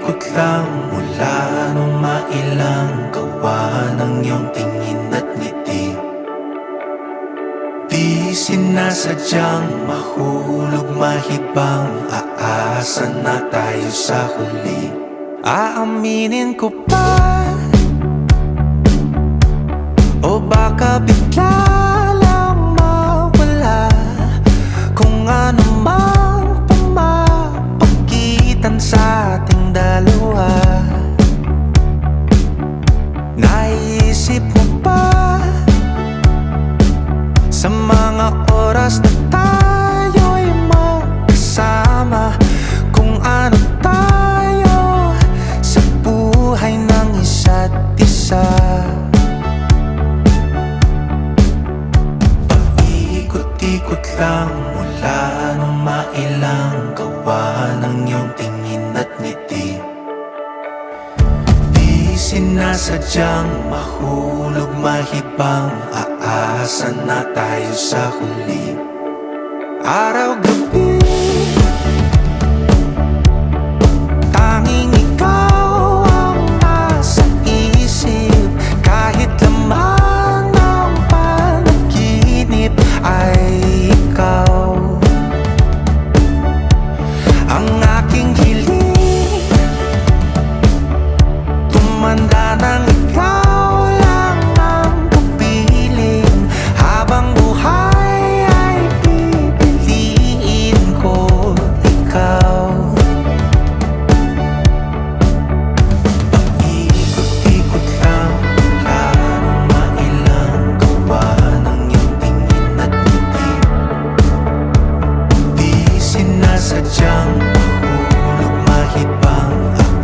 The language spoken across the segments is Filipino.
Ikot-ikot lang mula nung mailang gawa ng iyong tingin at ngiti. Di sinasadyang mahulog mahibang, aasa na tayo sa huli. Aaminin ko pa, o baka bigla lang mawala kung ano mang pumapagitan sa ating dalawa. Naisip mo ba sa mga oras na tayo'y magkasama, kung ano tayo sa buhay ng isa't isa? Paikot-ikot lang mula nung mailang gawa ng iyong tingin at ngiti. Di sinasadyang mahulog mahibang, aasa na tayo sa huli. Araw-gabi, tanging ikaw ang nasa isip. Kahit laman ng panaginip ay ikaw ang aking hiling. Tumanda ng ikaw lang ang kapiling, habang buhay ay pipiliin ko ikaw. Paikot-ikot lang mula nung mailang gawa ng iyong tingin at ngiti. Di sinasadyang mahulog mahibang,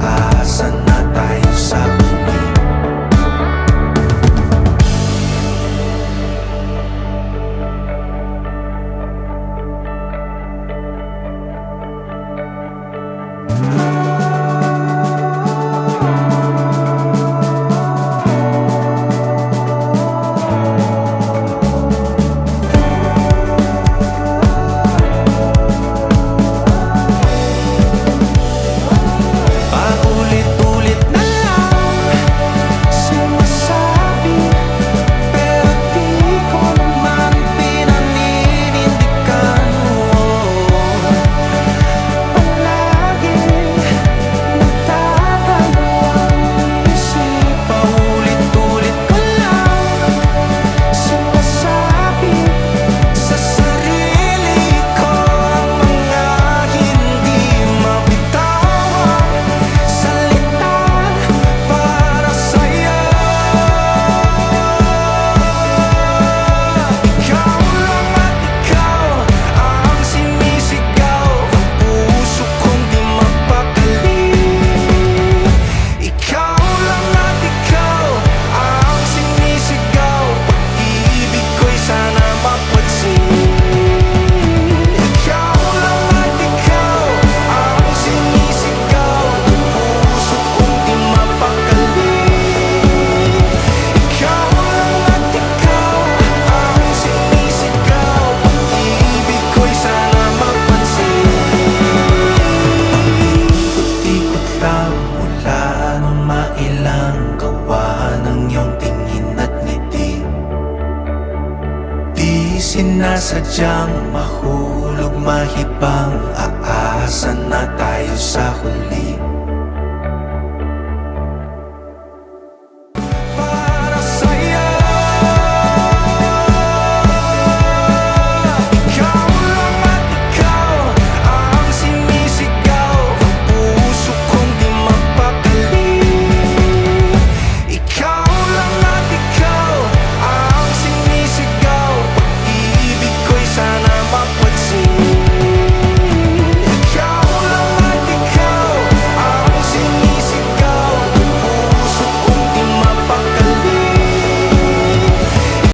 aasa na tayo sa huli. Paulit-ulit na lang sinasabi, pero di ko naman pinaninindigan mo. Palagi nagdadalawang isip. Paulit-ulit ko lang sinasabi sa sarili ko ang mga hindi mabitawang salita para sa'yo. Ikaw lang at ikaw ang sinisigaw, ang puso kong di mapakali. Ikaw lang at ikaw ang sinisigaw, pag-ibig ko'y sana mapansin. Ikaw lang at ikaw ang sinisigaw, ang puso kong di mapakali. Ikaw lang at ikaw ang sinisigaw, pag-ibig ko'y sana mapansin. Paikot-ikot lang mula nung mailang gawa ng iyong tingin at ngiti. Di sinasadyang mahulog mahibang, aasa na tayo sa huli.